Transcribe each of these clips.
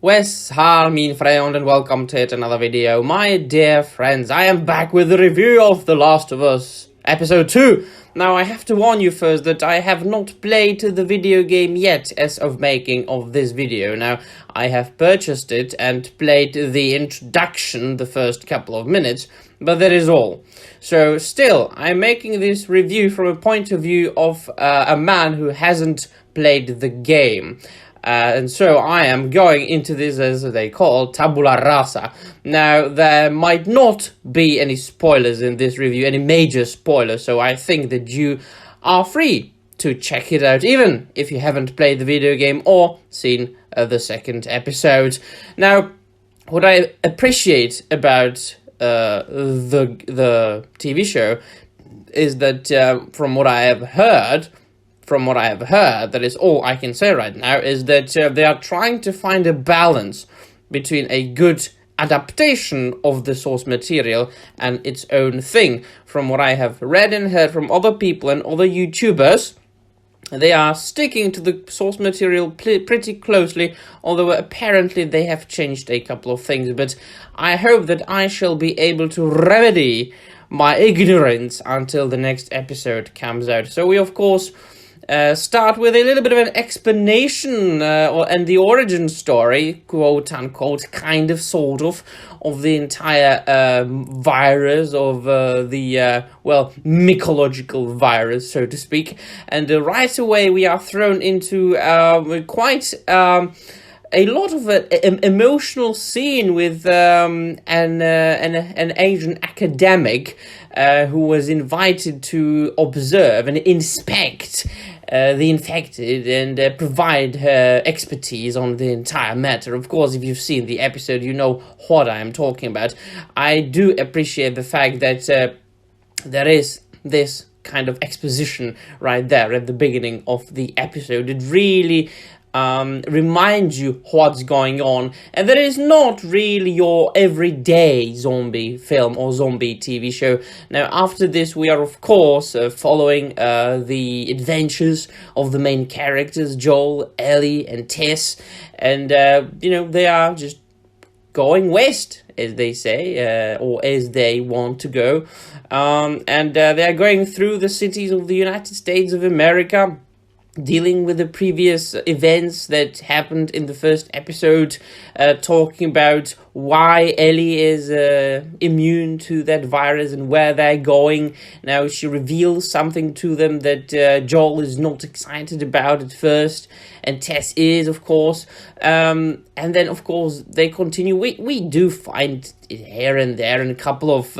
Wes har min friend and welcome to yet another video. My dear friends, I am back with the review of The Last of Us Episode 2. Now I have to warn you first that I have not played the video game yet as of making of this video. Now I have purchased it and played the introduction the first couple of minutes, but that is all. So still, I'm making this review from a point of view of a man who hasn't played the game. And so I am going into this, as they call, tabula rasa. Now, there might not be any spoilers in this review, any major spoilers, so I think that you are free to check it out, even if you haven't played the video game or seen the second episode. Now, what I appreciate about the TV show is that from what I have heard, that is all I can say right now, is that they are trying to find a balance between a good adaptation of the source material and its own thing. From what I have read and heard from other people and other YouTubers, they are sticking to the source material pretty closely, although apparently they have changed a couple of things. But I hope that I shall be able to remedy my ignorance until the next episode comes out. So we, of course, start with a little bit of an explanation and the origin story, quote unquote, kind of, sort of the entire virus of the mycological virus, so to speak. And right away we are thrown into quite a lot of an emotional scene with an Asian academic who was invited to observe and inspect the infected and provide her expertise on the entire matter. Of course, if you've seen the episode, you know what I am talking about. I do appreciate the fact that there is this kind of exposition right there at the beginning of the episode. It really reminds you what's going on, and that is not really your everyday zombie film or zombie TV show. Now, after this, we are of course following the adventures of the main characters, Joel, Ellie, and Tess, and they are just going west, as they say, or as they want to go, and they are going through the cities of the United States of America, dealing with the previous events that happened in the first episode, talking about why Ellie is immune to that virus and where they're going. Now, she reveals something to them that Joel is not excited about at first, and Tess is, of course. And then, of course, they continue. We do find it here and there and a couple of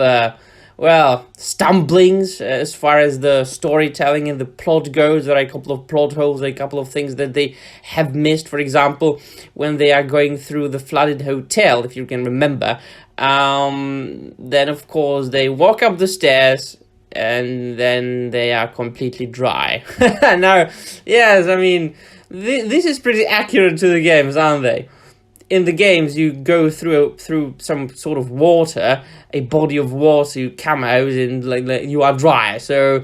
stumblings as far as the storytelling and the plot goes. There are a couple of plot holes, a couple of things that they have missed. For example, when they are going through the flooded hotel, if you can remember, then of course they walk up the stairs and then they are completely dry. Now, yes, I mean, this is pretty accurate to the games, aren't they? In the games, you go through some sort of water, a body of water, you come out and like you are dry. So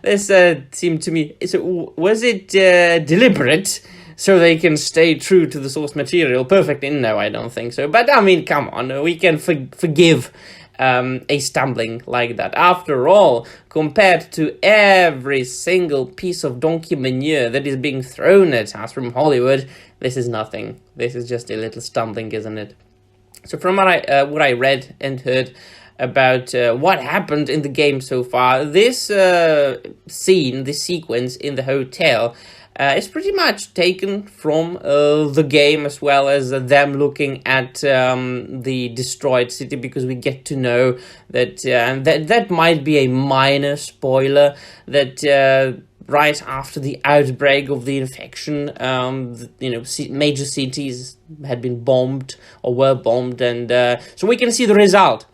this seemed to me. So was it deliberate so they can stay true to the source material perfectly? No, I don't think so. But I mean, come on, we can forgive a stumbling like that. After all, compared to every single piece of donkey manure that is being thrown at us from Hollywood, this is nothing. This is just a little stumbling, isn't it? So from what I read and heard about what happened in the game so far, this scene, this sequence in the hotel, is pretty much taken from the game, as well as them looking at the destroyed city, because we get to know that, and that might be a minor spoiler, that right after the outbreak of the infection, major cities had been bombed or were bombed, and so we can see the result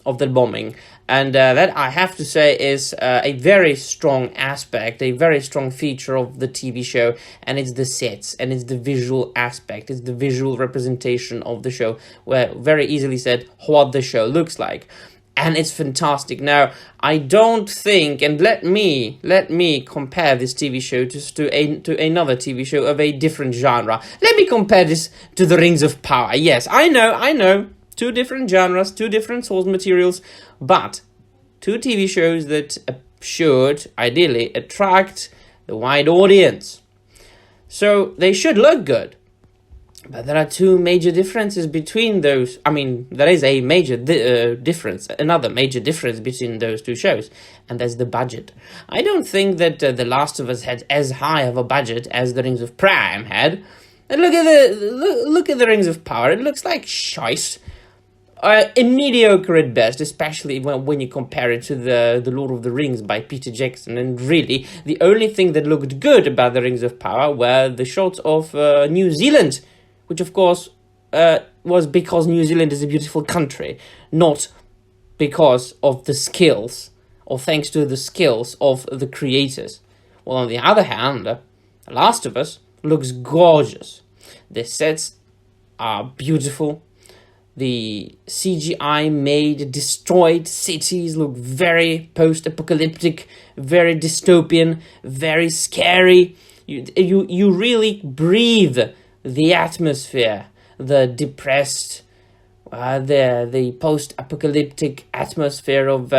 of the bombing. And that, I have to say, is a very strong aspect, a very strong feature of the TV show, and it's the sets, and it's the visual aspect, it's the visual representation of the show, where very easily said what the show looks like. and it's fantastic. Now, I don't think, and let me compare this TV show to another TV show of a different genre. Let me compare this to The Rings of Power. Yes, I know, two different genres, two different source materials, but two TV shows that should ideally attract the wide audience. So they should look good. But there are two major differences between those. I mean, there is a major difference, another major difference between those two shows, and that's the budget. I don't think that The Last of Us had as high of a budget as The Rings of Prime had. And look at The Rings of Power. It looks like shite. Mediocre at best, especially when you compare it to the Lord of the Rings by Peter Jackson. And really, the only thing that looked good about The Rings of Power were the shots of New Zealand, which of course was because New Zealand is a beautiful country, not because of the skills, or thanks to the skills of the creators. Well, on the other hand, The Last of Us looks gorgeous. The sets are beautiful. The CGI made destroyed cities look very post-apocalyptic, very dystopian, very scary. You really breathe the atmosphere, the depressed, the post-apocalyptic atmosphere of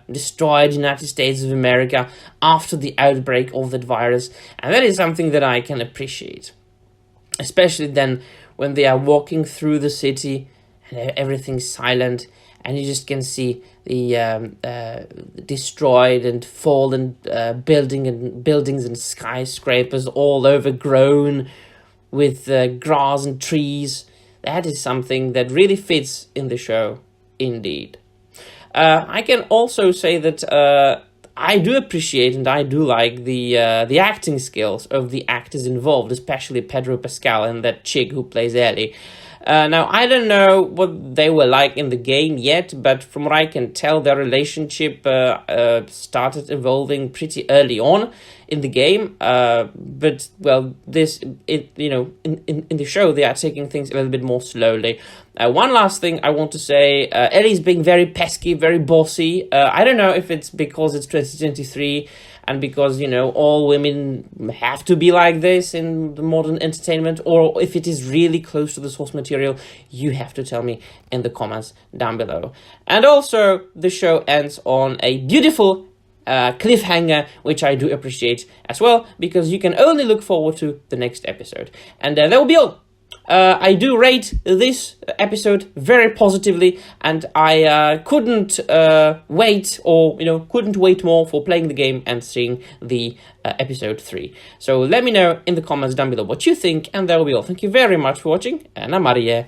destroyed United States of America after the outbreak of that virus, and that is something that I can appreciate, especially then when they are walking through the city and everything's silent, and you just can see the destroyed and fallen buildings and skyscrapers all overgrown with grass and trees. That is something that really fits in the show, indeed. I can also say that I do appreciate and I do like the acting skills of the actors involved, especially Pedro Pascal and that chick who plays Ellie. Now, I don't know what they were like in the game yet, but from what I can tell, their relationship started evolving pretty early on in the game. But, well, in the show, they are taking things a little bit more slowly. One last thing I want to say, Ellie's being very pesky, very bossy. I don't know if it's because it's 2023 and because, all women have to be like this in the modern entertainment, or if it is really close to the source material. You have to tell me in the comments down below. And also, the show ends on a beautiful cliffhanger, which I do appreciate as well, because you can only look forward to the next episode. And that will be all. I do rate this episode very positively, and I couldn't wait more for playing the game and seeing the episode 3. So let me know in the comments down below what you think, and that will be all. Thank you very much for watching, and I'm Marie.